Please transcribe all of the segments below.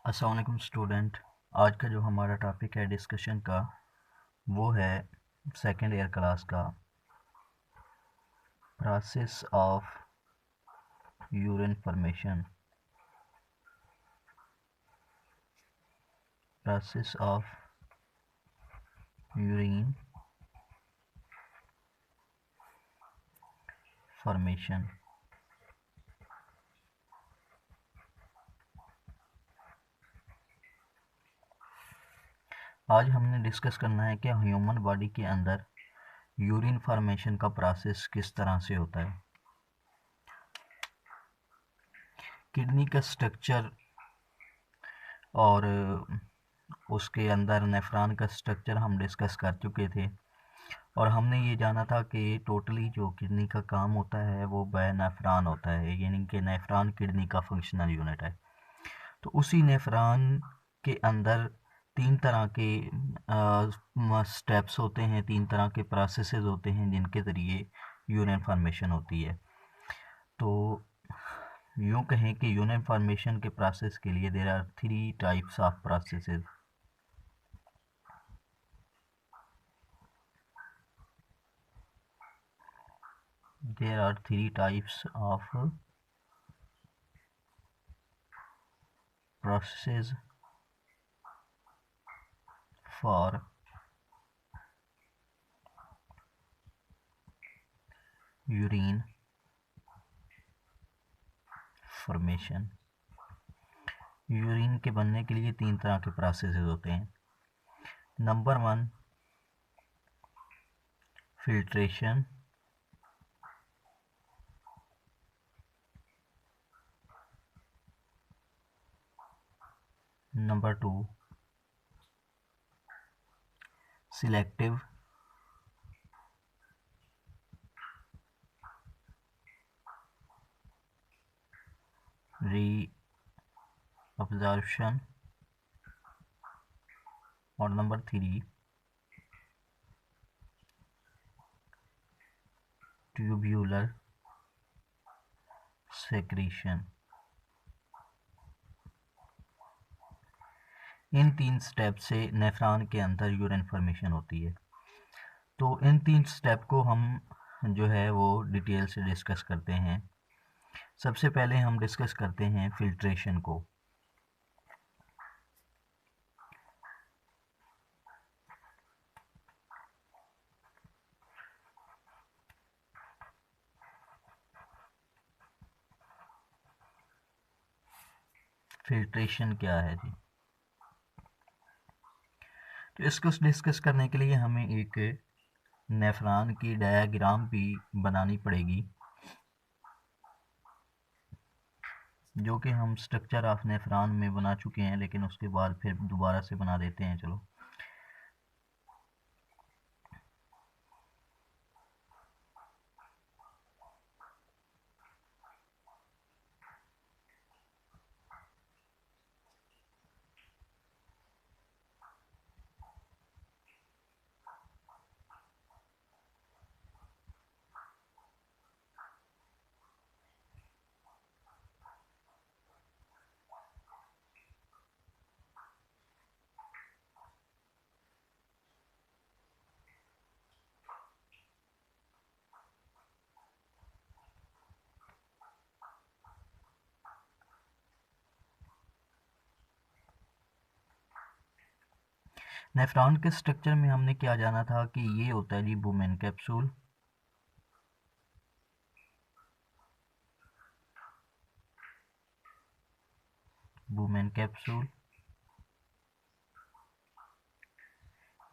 अस्सलाम वालेकुम स्टूडेंट। आज का जो हमारा टॉपिक है डिस्कशन का वो है सेकेंड ईयर क्लास का process of urine formation. Process of urine formation. आज हमने डिस्कस करना है कि ह्यूमन बॉडी के अंदर यूरिन फॉर्मेशन का प्रोसेस किस तरह से होता है। किडनी का स्ट्रक्चर और उसके अंदर नेफ्रॉन का स्ट्रक्चर हम डिस्कस कर चुके थे और हमने ये जाना था कि टोटली जो किडनी का काम होता है वो बाय नेफ्रॉन होता है, यानी कि नेफ्रॉन किडनी का फंक्शनल यूनिट है। तो उसी नेफ्रॉन के अंदर तीन तरह के स्टेप्स होते हैं, तीन तरह के प्रोसेसेस होते हैं जिनके ज़रिए यूरिन फॉर्मेशन होती है। तो यूँ कहें कि यूरिन फॉर्मेशन के प्रोसेस के लिए there are three types of processes. There are three types of processes for urine formation। Urine के बनने के लिए तीन तरह के प्रोसेसेस होते हैं। Number one, filtration. Number two, selective. Reabsorption. और नंबर थ्री, ट्यूब्यूलर सेक्रीशन। इन तीन स्टेप से नेफ्रॉन के अंदर यूरिन फॉर्मेशन होती है। तो इन तीन स्टेप को हम जो है वो डिटेल से डिस्कस करते हैं। सबसे पहले हम डिस्कस करते हैं फिल्ट्रेशन को। फिल्ट्रेशन क्या है जी? तो इसको डिस्कस करने के लिए हमें एक नेफ्रॉन की डायग्राम भी बनानी पड़ेगी, जो कि हम स्ट्रक्चर ऑफ नेफ्रॉन में बना चुके हैं, लेकिन उसके बाद फिर दोबारा से बना देते हैं। चलो, नेफ्रॉन के स्ट्रक्चर में हमने क्या जाना था कि ये होता है जी बुमेन कैप्सूल। बुमेन कैप्सूल,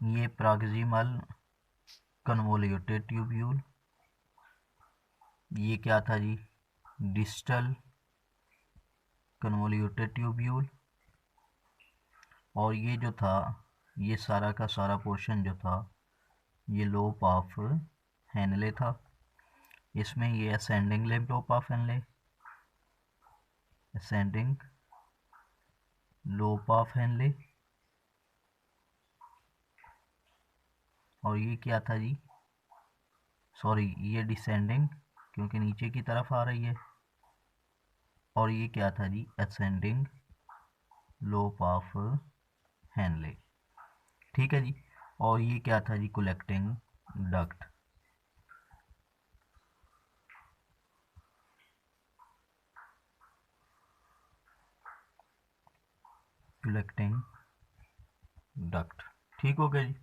ये प्रॉक्सिमल कन्वोल्यूटेड ट्यूब्यूल, ये क्या था जी डिस्टल कन्वोल्यूटेड ट्यूब्यूल, और ये जो था ये सारा का सारा पोर्शन जो था ये लोब ऑफ हेनले था। इसमें ये ascending lobe of Henle, ascending lobe of Henle, और ये क्या था जी, सॉरी ये डिसेंडिंग क्योंकि नीचे की तरफ आ रही है, और ये क्या था जी असेंडिंग लोप ऑफ हेनले। ठीक है जी। और ये क्या था जी, कलेक्टिंग डक्ट। Collecting duct. ठीक हो गया जी।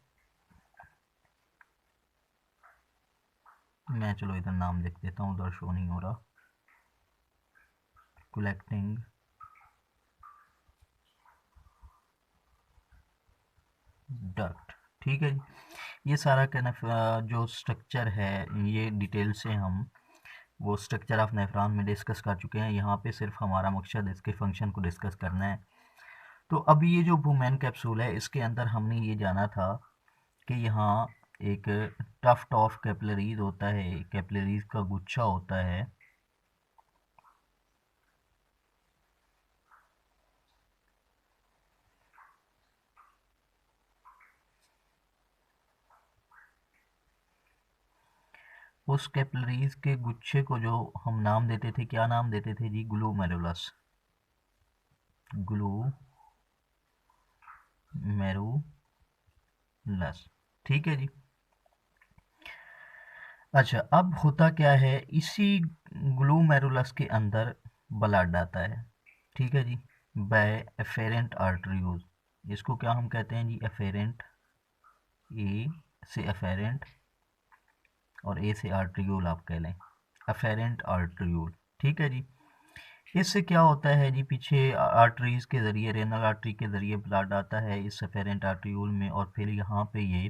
मैं चलो इधर नाम लिख देता हूँ, उधर शो नहीं हो रहा। Collecting duct. ठीक है जी। ये सारा जो स्ट्रक्चर है, ये डिटेल से हम वो स्ट्रक्चर ऑफ नेफ्रॉन में डिस्कस कर चुके हैं। यहाँ पे सिर्फ हमारा मकसद इसके फंक्शन को डिस्कस करना है। तो अब ये जो वुमेन कैप्सूल है, इसके अंदर हमने ये जाना था कि यहाँ एक टफ्ट ऑफ कैपिलरीज होता है, कैपिलरीज का गुच्छा होता है। उस कैपिलरीज के गुच्छे को जो हम नाम देते थे, क्या नाम देते थे जी, ग्लूमेरुलस। ग्लूमेरुलस। ठीक है जी। अच्छा, अब होता क्या है, इसी ग्लूमेरुलस के अंदर ब्लड आता है। ठीक है जी, बाय एफेरेंट आर्टरियोज। इसको क्या हम कहते हैं जी, एफेरेंट। ए से एफेरेंट और ए से आर्टरियोल आप कह लें, एफेरेंट आर्टरियोल। ठीक है जी। इससे क्या होता है जी, पीछे आर्टरीज के ज़रिए, रेनल आर्टरी के ज़रिए ब्लड आता है इस एफेरेंट आर्टरियोल में, और फिर यहाँ पे ये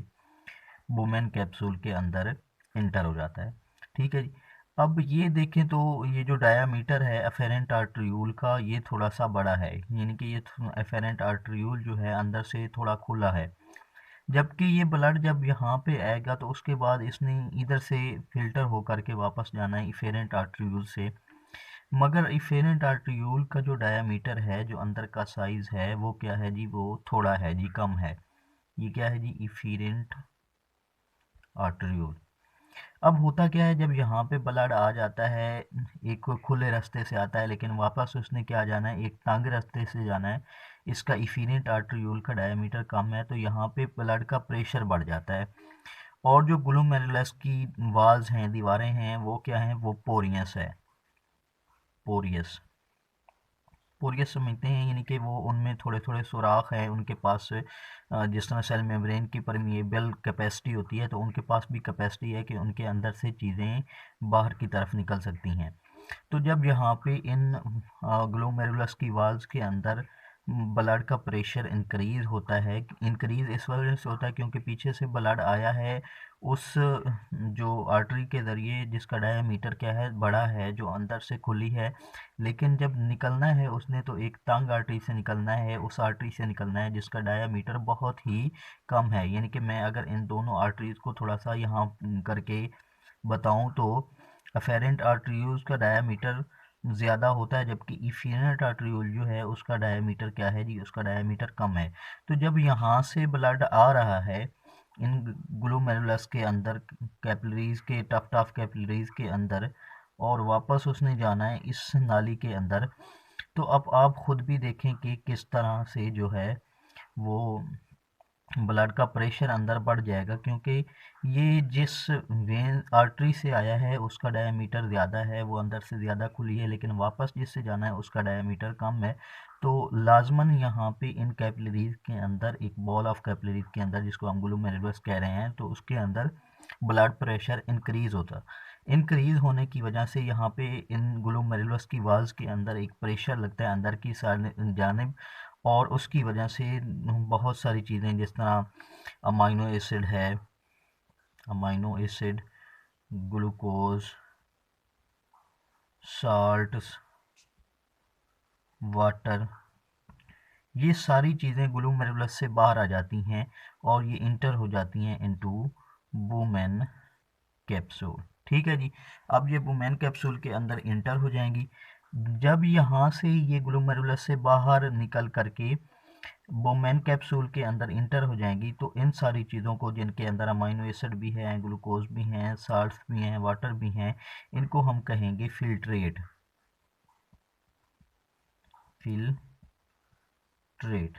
वुमेन कैप्सूल के अंदर इंटर हो जाता है। ठीक है जी। अब ये देखें तो ये जो डायामीटर है एफेरेंट आर्टरियोल का, ये थोड़ा सा बड़ा है, यानी कि ये एफेरेंट आर्टरियोल जो है अंदर से थोड़ा खुला है। जबकि ये ब्लड जब यहाँ पे आएगा तो उसके बाद इसने इधर से फिल्टर होकर के वापस जाना है इफेरेंट आर्टरियोल से। मगर इफेरेंट आर्टरियोल का जो डायामीटर है, जो अंदर का साइज है, वो क्या है जी, वो थोड़ा है जी, कम है। ये क्या है जी, इफेरेंट आर्टरियोल। अब होता क्या है, जब यहाँ पे ब्लड आ जाता है, एक खुले रास्ते से आता है, लेकिन वापस उसने क्या जाना है, एक तंग रास्ते से जाना है। इसका इफेरेंट आर्टरियोल का डायमीटर कम है, तो यहाँ पे ब्लड का प्रेशर बढ़ जाता है। और जो ग्लोमेरुलस की वाल्स हैं, दीवारें हैं, वो क्या हैं, वो पोरियस है। पोरियस। पोरियस समझते हैं, यानी कि वो उनमें थोड़े थोड़े सुराख हैं उनके पास। जिस तरह सेल मेम्ब्रेन की परमिएबल कैपेसिटी होती है, तो उनके पास भी कैपेसिटी है कि उनके अंदर से चीज़ें बाहर की तरफ निकल सकती हैं। तो जब यहाँ पे इन ग्लोमेरुलस की वाल्स के अंदर ब्लड का प्रेशर इंक्रीज होता है, इंक्रीज इस वजह से होता है क्योंकि पीछे से ब्लड आया है उस जो आर्टरी के ज़रिए, जिसका डायमीटर क्या है, बड़ा है, जो अंदर से खुली है। लेकिन जब निकलना है उसने, तो एक तंग आर्टरी से निकलना है, उस आर्टरी से निकलना है जिसका डायमीटर बहुत ही कम है। यानी कि मैं अगर इन दोनों आर्टरीज को थोड़ा सा यहाँ करके बताऊँ तो अफेरेंट आर्टरियोल्स का डायमीटर ज़्यादा होता है, जबकि इफेरेंट आर्टरियोल जो है उसका डायमीटर क्या है जी, उसका डायमीटर कम है। तो जब यहाँ से ब्लड आ रहा है इन ग्लोमेरुलस के अंदर, कैपिलरीज के, टफ्ट ऑफ कैपिलरीज के अंदर, और वापस उसने जाना है इस नाली के अंदर, तो अब आप खुद भी देखें कि किस तरह से जो है वो ब्लड का प्रेशर अंदर बढ़ जाएगा, क्योंकि ये जिस वेन आर्टरी से आया है उसका डायमीटर ज़्यादा है, वो अंदर से ज़्यादा खुली है, लेकिन वापस जिससे जाना है उसका डायमीटर कम है। तो लाजमन यहाँ पे इन कैपिलरीज के अंदर, एक बॉल ऑफ कैपिलरीज के अंदर, जिसको हम ग्लोमेरुलस कह रहे हैं, तो उसके अंदर ब्लड प्रेशर इंक्रीज होता। इंक्रीज होने की वजह से यहाँ पे इन ग्लोमेरुलस की वाल्स के अंदर एक प्रेशर लगता है अंदर की जानिब, और उसकी वजह से बहुत सारी चीज़ें, जिस तरह अमाइनो एसिड है, amino acid, glucose, salts, water, ये सारी चीज़ें ग्लूमेरुलस से बाहर आ जाती हैं और ये इंटर हो जाती हैं इनटू वुमेन कैप्सूल। ठीक है जी। अब ये वुमेन कैप्सूल के अंदर इंटर हो जाएंगी। जब यहाँ से ये ग्लूमेरुलस से बाहर निकल करके वुमेन कैप्सूल के अंदर इंटर हो जाएंगी, तो इन सारी चीज़ों को, जिनके अंदर अमाइनो एसिड भी हैं, ग्लूकोज भी हैं, साल्ट्स भी हैं, वाटर भी हैं, इनको हम कहेंगे फिल्ट्रेट। फिल्ट्रेट।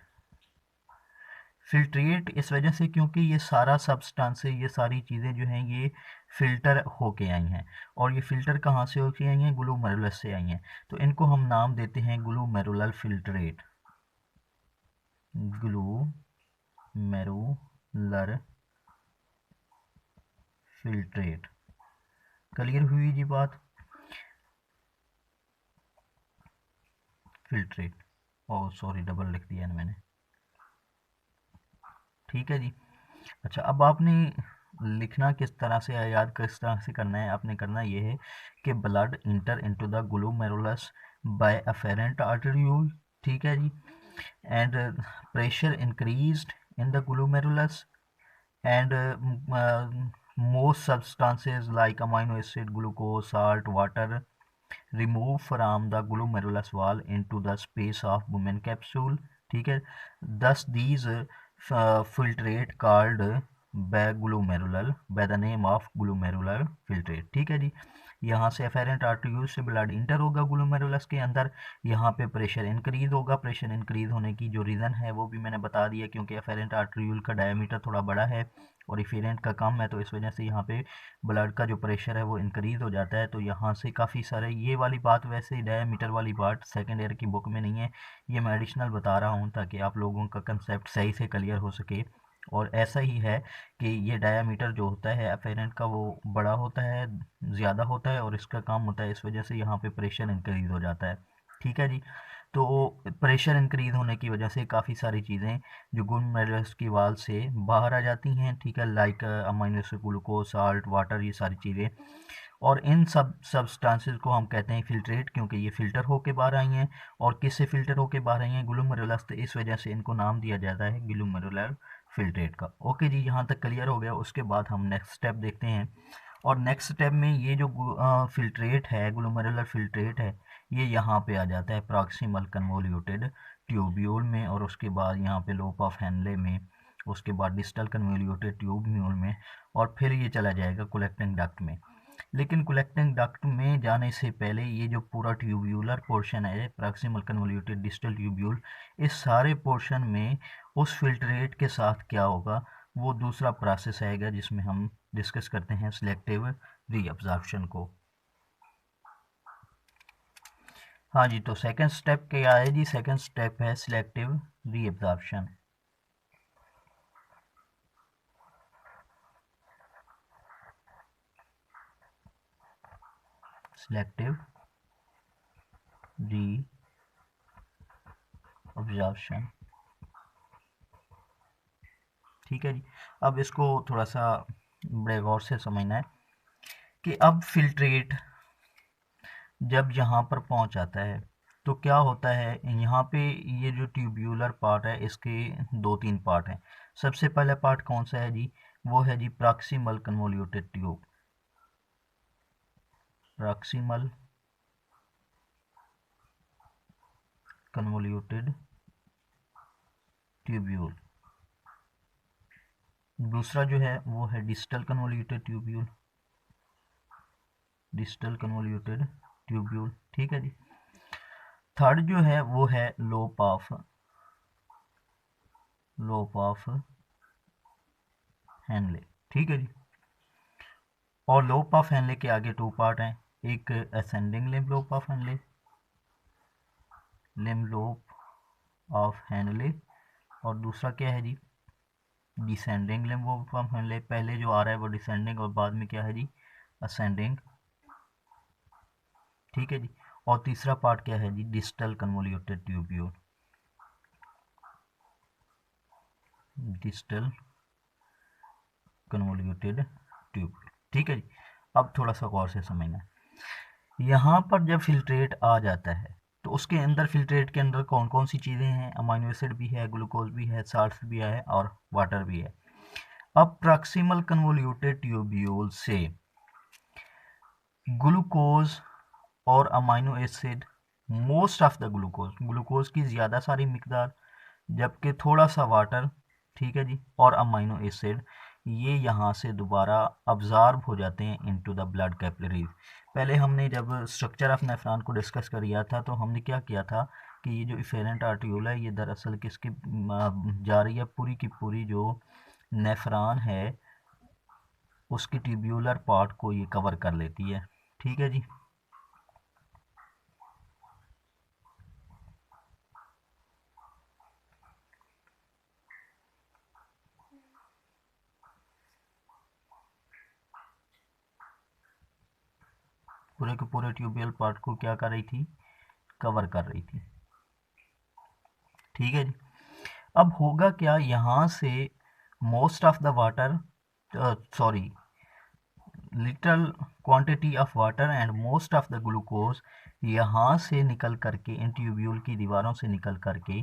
फिल्ट्रेट इस वजह से क्योंकि ये सारा सब्सटेंस है, ये सारी चीज़ें जो हैं ये फ़िल्टर होके आई हैं, और ये फ़िल्टर कहाँ से होके आई हैं? ग्लोमेरुलस से आई हैं। तो इनको हम नाम देते हैं glomerular filtrate. Glomerular filtrate. Clear हुई जी बात? फिल्ट्रेट, ओह सॉरी डबल लिख दिया मैंने। ठीक है जी। अच्छा, अब आपने लिखना किस तरह से है, याद किस तरह से करना है? आपने करना ये है कि blood enter into the glomerulus by afferent arteriole, ठीक है जी, and pressure increased in the glomerulus and most substances like amino acid, glucose, salt, water remove from the glomerulus wall into the space of Bowman capsule, ठीक है। thus these filtrate called by the name of glomerular filtrate, ठीक है जी। यहाँ से efferent आर्टरियोल से blood inter होगा glomerulus के अंदर, यहाँ पे प्रेशर इंक्रीज होगा। प्रेशर इंक्रीज होने की जो रीज़न है वो भी मैंने बता दिया, क्योंकि एफेरेंट आर्टरियोल का डायमीटर थोड़ा बड़ा है और इफेरेंट का कम है, तो इस वजह से यहाँ पे ब्लड का जो प्रेशर है वो इंक्रीज हो जाता है। तो यहाँ से काफ़ी सारे, ये वाली बात वैसे डायमीटर वाली बात सेकेंड ईयर की बुक में नहीं है, ये मैं एडिशनल बता रहा हूँ ताकि आप लोगों का कंसेप्ट सही से क्लियर हो सके। और ऐसा ही है कि ये डायामीटर जो होता है एफेरेंट का वो बड़ा होता है, ज़्यादा होता है, और इसका कम होता है, इस वजह से यहाँ पे प्रेशर इंक्रीज हो जाता है, ठीक है जी। तो प्रेशर इंक्रीज होने की वजह से काफ़ी सारी चीज़ें जो ग्लोमेरुलस की वाल से बाहर आ जाती हैं, ठीक है, like amino acid, glucose, salt, water, ये सारी चीज़ें। और इन सब सब्सटेंसेस को हम कहते हैं फिल्ट्रेट, क्योंकि ये फ़िल्टर होके बाहर आई हैं। और किससे फ़िल्टर होके बाहर आई हैं? ग्लोमेरुलस, तो इस वजह से इनको नाम दिया जाता है ग्लोमेरुलर फिल्ट्रेट का। ओके जी, यहाँ तक क्लियर हो गया। उसके बाद हम नेक्स्ट स्टेप देखते हैं, और नेक्स्ट स्टेप में ये जो फिल्ट्रेट है, ग्लोमेरुलर फिल्ट्रेट है, ये यहाँ पे आ जाता है प्रॉक्सिमल कन्वोल्यूटेड ट्यूब्यूल में, और उसके बाद यहाँ पे लोप ऑफ हेनले में, उसके बाद डिस्टल कन्वोल्यूटेड ट्यूब्यूल में, और फिर ये चला जाएगा कलेक्टिंग डक्ट में। लेकिन कलेक्टिंग डक्ट में जाने से पहले ये जो पूरा ट्यूब्यूलर पोर्शन है, प्रॉक्सिमल कन्वोल्यूटेड डिस्टल ट्यूब्यूल, इस सारे पोर्शन में उस फिल्ट्रेट के साथ क्या होगा, वो दूसरा प्रोसेस आएगा जिसमें हम डिस्कस करते हैं सिलेक्टिव रीअब्जॉर्प्शन को। हाँ जी, तो सेकंड स्टेप क्या है जी? सेकंड स्टेप है सिलेक्टिव रीअब्जॉर्प्शन। सिलेक्टिव रीअब्जॉर्प्शन, ठीक है जी। अब इसको थोड़ा सा बड़े गौर से समझना है कि अब फिल्ट्रेट जब यहाँ पर पहुँच जाता है तो क्या होता है, यहाँ पे ये जो ट्यूब्यूलर पार्ट है इसके दो तीन पार्ट हैं। सबसे पहला पार्ट कौन सा है जी? वो है जी proximal convoluted tube. Proximal convoluted tubule. दूसरा जो है वो है distal convoluted tubule. Distal convoluted tubule, ठीक है जी। थर्ड जो है वो है लोप ऑफ हेनले, ठीक है जी। और लोप ऑफ हेनले के आगे टू पार्ट हैं, एक असेंडिंग लिम्ब लोप ऑफ हेनले, लिम्ब लोप ऑफ हेनले, और दूसरा क्या है जी? डिसेंडिंग लिम्ब लोप ऑफ हेनले। पहले जो आ रहा है वो डिसेंडिंग, और बाद में क्या है जी? असेंडिंग, ठीक है जी। और तीसरा पार्ट क्या है जी? Distal convoluted tubule. Distal convoluted tubule, ठीक है जी। अब थोड़ा सा गौर से समझना है, यहाँ पर जब फिल्ट्रेट आ जाता है तो उसके अंदर, फिल्ट्रेट के अंदर कौन कौन सी चीज़ें हैं? अमाइनो एसिड भी है, ग्लूकोज भी है, साल्ट्स भी है, और वाटर भी है। अब प्रॉक्सिमल कन्वोल्यूटेड ट्यूब्यूल से ग्लूकोज और amino acid, most of the glucose की ज़्यादा सारी मिकदार, जबकि थोड़ा सा वाटर, ठीक है जी, और अमाइनो एसिड, ये यहाँ से दोबारा अब्जॉर्ब हो जाते हैं इनटू द ब्लड कैपिलरीज। पहले हमने जब स्ट्रक्चर ऑफ नेफ्रॉन को डिस्कस किया था तो हमने क्या किया था कि ये जो इफेरेंट आर्टियोला है ये दरअसल किसके जा रही है, पूरी की पूरी जो नेफ्रॉन है उसकी ट्यूब्यूलर पार्ट को ये कवर कर लेती है। ठीक है जी। पूरे के पूरे ट्यूब्यूल पार्ट को क्या कर रही थी, कवर कर रही थी। ठीक है जी। अब होगा क्या, यहाँ से most of the water, sorry, little quantity of water and most of the glucose यहाँ से निकल करके इन ट्यूब्यूल की दीवारों से निकल करके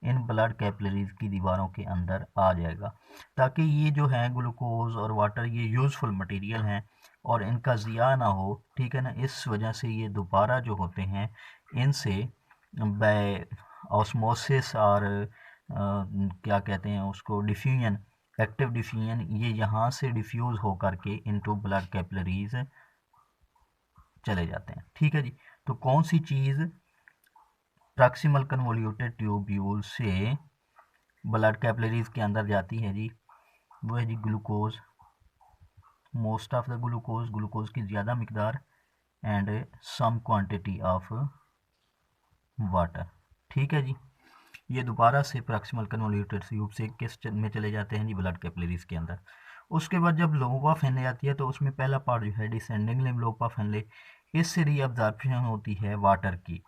इन ब्लड कैपिलरीज की दीवारों के अंदर आ जाएगा, ताकि ये जो है ग्लूकोज और वाटर ये यूज़फुल मटेरियल हैं और इनका ज़िया ना हो। ठीक है ना, इस वजह से ये दोबारा जो होते हैं इनसे बाय ऑस्मोसिस और क्या कहते हैं उसको, डिफ्यूजन, एक्टिव डिफ्यूजन, ये यहाँ से डिफ्यूज़ हो करके इनटू ब्लड कैपिलरीज चले जाते हैं। ठीक है जी। तो कौन सी चीज़ प्रॉक्सिमल कन्वोल्यूटेड ट्यूब्यूल से ब्लड कैपिलरीज के अंदर जाती है जी, वो है जी glucose, most of the glucose, glucose की ज़्यादा मकदार, and some quantity of water. ठीक है जी। ये दोबारा से प्रॉक्सिमल कन्वोल्यूटेड ट्यूब से किस में चले जाते हैं जी, ब्लड कैपिलरीज के अंदर। उसके बाद जब लोबा फैनले आती है तो उसमें पहला पार्ट जो है डिसेंडिंग लिम्ब लोबा फैनले, इससे रीअब्जॉर्प्शन होती है वाटर की।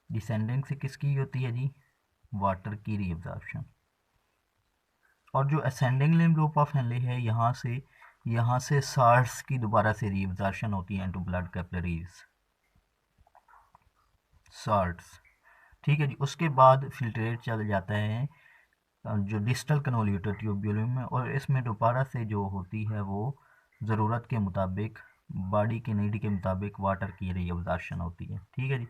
डिसेंडिंग से किसकी होती है जी, वाटर की रीअब्जॉर्प्शन। और जो असेंडिंग लिम्ब लोबा फैनले है यहाँ से साल्ट्स की दोबारा से रीअब्जॉर्प्शन होती है इनटू ब्लड कैपिलरीज, साल्ट्स। ठीक है जी। उसके बाद फिल्ट्रेट चल जाता है जो डिस्टल कन्वोल्यूटेड ट्यूब्यूल में, और इसमें दोबारा से जो होती है वो ज़रूरत के मुताबिक, बॉडी की नीड के मुताबिक वाटर की रीअब्जॉर्प्शन होती है। ठीक है जी।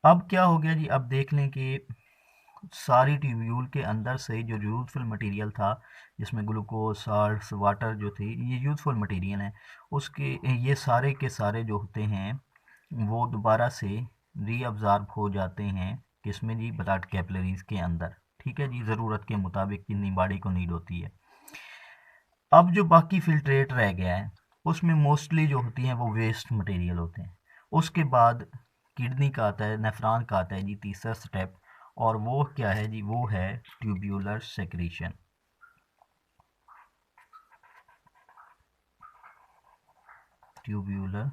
अब क्या हो गया जी, अब देख लें कि सारी ट्यूब्यूल के अंदर से जो यूज़फुल मटेरियल था जिसमें ग्लूकोज, साल्ट्स, वाटर जो थे ये यूज़फुल मटेरियल हैं, उसके ये सारे के सारे जो होते हैं वो दोबारा से रीअब्जॉर्ब हो जाते हैं किसमें जी, ब्लड कैपिलरीज के अंदर। ठीक है जी, ज़रूरत के मुताबिक जितनी बॉडी को नीड होती है। अब जो बाकी फिल्ट्रेट रह गया है उसमें मोस्टली जो होती हैं वो वेस्ट मटेरियल होते हैं। उसके बाद किडनी का आता है, नेफ्रॉन का आता है जी तीसरा स्टेप, और वो क्या है जी, वो है tubular secretion. Tubular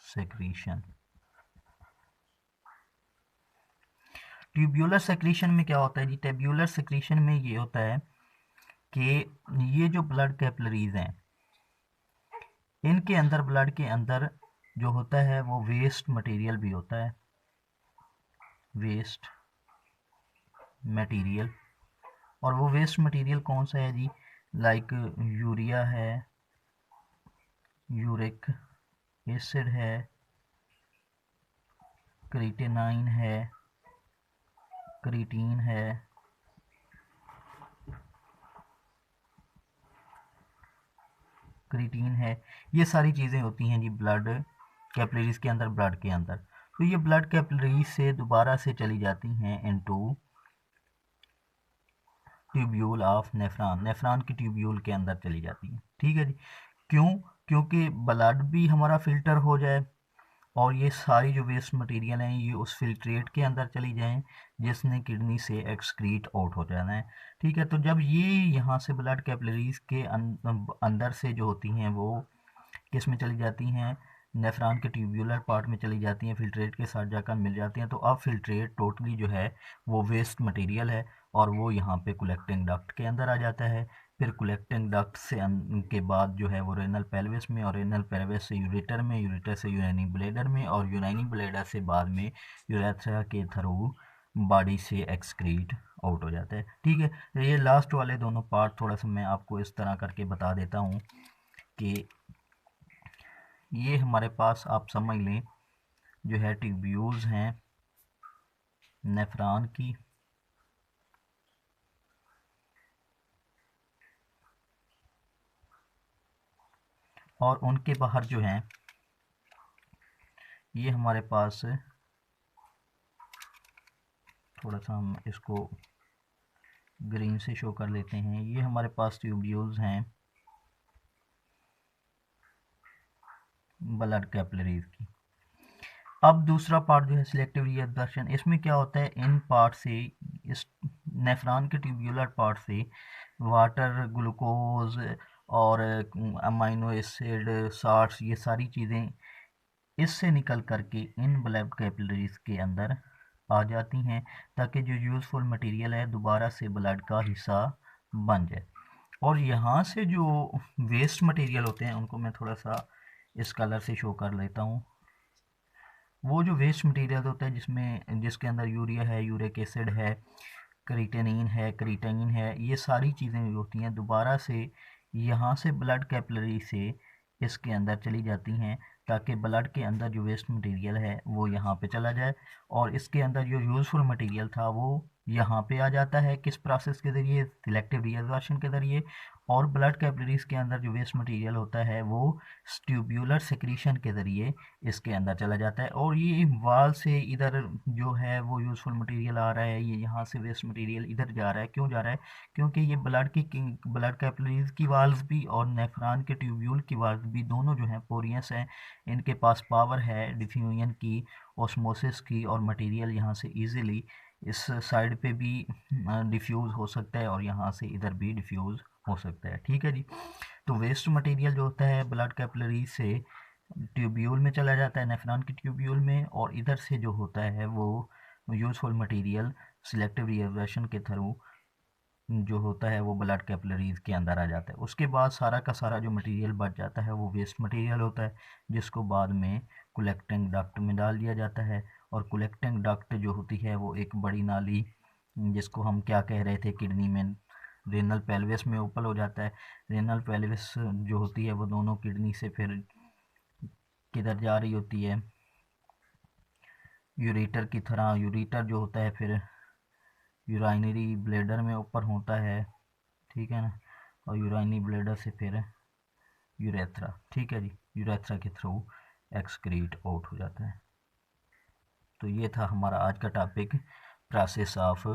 secretion. Tubular secretion में क्या होता है जी, ट्यूब्यूलर सेक्रीशन में ये होता है कि ये जो ब्लड कैपिलरीज हैं इनके अंदर, ब्लड के अंदर जो होता है वो वेस्ट मटेरियल भी होता है, वेस्ट मटेरियल। और वो वेस्ट मटेरियल कौन सा है जी, लाइक यूरिया है, यूरिक एसिड है, क्रिएटिनाइन है, क्रिएटिन है, क्रिएटिन है, ये सारी चीज़ें होती हैं जी ब्लड कैपिलरीज के अंदर, ब्लड के अंदर। तो ये ब्लड कैपिलरीज से दोबारा से चली जाती हैं into tubule of nephron, nephron की ट्यूब्यूल के अंदर चली जाती हैं। ठीक है जी। क्यों? क्योंकि ब्लड भी हमारा फिल्टर हो जाए और ये सारी जो वेस्ट मटेरियल हैं ये उस फिल्ट्रेट के अंदर चली जाएं जिसने किडनी से एक्सक्रीट आउट हो जाना है। ठीक है। तो जब ये यहाँ से ब्लड कैपिलरीज के अंदर से जो होती हैं वो किस में चली जाती हैं, नेफ्रॉन के ट्यूब्यूलर पार्ट में चली जाती हैं, फिल्ट्रेट के साथ जाकर मिल जाती हैं। तो अब फिल्ट्रेट टोटली जो है वो वेस्ट मटेरियल है और वो यहाँ पे कलेक्टिंग डक्ट के अंदर आ जाता है। फिर कलेक्टिंग डक्ट से के बाद जो है वो रेनल पेल्विस में, और रेनल पेल्विस से यूरेटर में, यूरेटर से यूनानी ब्लैडर में, और यूनानी ब्लैडर से बाद में यूरेथ्रा के थ्रू बॉडी से एक्सक्रीट आउट हो जाता है। ठीक है। ये लास्ट वाले दोनों पार्ट थोड़ा सा मैं आपको इस तरह करके बता देता हूँ कि ये हमारे पास आप समझ लें जो है ट्यूब्यूल्स हैं नेफ्रॉन की, और उनके बाहर जो हैं ये हमारे पास थोड़ा सा हम इसको ग्रीन से शो कर लेते हैं। ये हमारे पास ट्यूब्यूल्स हैं ब्लड कैपिलरीज की। अब दूसरा पार्ट जो है सिलेक्टिव रीअब्जॉर्प्शन, इसमें क्या होता है, इन पार्ट से, इस नेफ्रॉन के ट्यूब्यूलर पार्ट से वाटर, ग्लूकोज और अमाइनो एसिड, साल्ट्स, ये सारी चीज़ें इससे निकल करके इन ब्लड कैपिलरीज के अंदर आ जाती हैं, ताकि जो यूज़फुल मटेरियल है दोबारा से ब्लड का हिस्सा बन जाए। और यहाँ से जो वेस्ट मटेरियल होते हैं उनको मैं थोड़ा सा इस कलर से शो कर लेता हूँ। वो जो वेस्ट मटेरियल होता है जिसके अंदर यूरिया है, यूरिक एसिड है, क्रिएटिनिन है, ये सारी चीज़ें होती हैं दोबारा से यहाँ से ब्लड कैपिलरी से इसके अंदर चली जाती हैं, ताकि ब्लड के अंदर जो वेस्ट मटेरियल है वो यहाँ पे चला जाए और इसके अंदर जो यूज़फुल मटेरियल था वो यहाँ पे आ जाता है। किस प्रोसेस के ज़रिए, सिलेक्टिव रीअब्जॉर्प्शन के ज़रिए। और ब्लड कैपिलरीज के अंदर जो वेस्ट मटेरियल होता है वो ट्यूब्यूलर सेक्रीशन के ज़रिए इसके अंदर चला जाता है। और ये वाल से इधर जो है वो यूज़फुल मटेरियल आ रहा है, ये यहाँ से वेस्ट मटेरियल इधर जा रहा है। क्यों जा रहा है? क्योंकि ये ब्लड कैपिलरीज की वाल्स भी और नेफ्रॉन के ट्यूब्यूल की वाल्स भी दोनों जो हैं पोरियस हैं, इनके पास पावर है डिफ्यूजन की, ऑस्मोसिस की, और मटेरियल यहाँ से इजीली इस साइड पे भी डिफ्यूज़ हो सकता है और यहाँ से इधर भी डिफ्यूज़ हो सकता है। ठीक है जी। तो वेस्ट मटेरियल जो होता है ब्लड कैपिलरी से ट्यूब्यूल में चला जाता है, नेफ्रॉन की ट्यूब्यूल में, और इधर से जो होता है वो यूज़फुल मटेरियल सिलेक्टिव रीअब्जॉर्प्शन के थ्रू जो होता है वो ब्लड कैपिलरीज के अंदर आ जाता है। उसके बाद सारा का सारा जो मटेरियल बच जाता है वो वेस्ट मटेरियल होता है, जिसको बाद में कलेक्टिंग डक्ट में डाल दिया जाता है। और कलेक्टिंग डक्ट जो होती है वो एक बड़ी नाली, जिसको हम क्या कह रहे थे, किडनी में रेनल पेल्विस में ओपन हो जाता है। रेनल पेल्विस जो होती है वो दोनों किडनी से फिर किधर जा रही होती है, यूरेटर की तरह। यूरेटर जो होता है फिर यूराइनरी ब्लैडर में ऊपर होता है, ठीक है ना, और यूराइनरी ब्लैडर से फिर यूरेथ्रा, ठीक है जी, यूरेथ्रा के थ्रू एक्सक्रीट आउट हो जाता है। तो ये था हमारा आज का topic, process of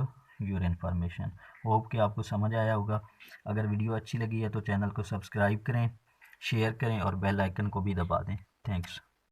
urine formation. Hope कि आपको समझ आया होगा। अगर वीडियो अच्छी लगी है तो चैनल को सब्सक्राइब करें, शेयर करें और बेल आइकन को भी दबा दें। थैंक्स।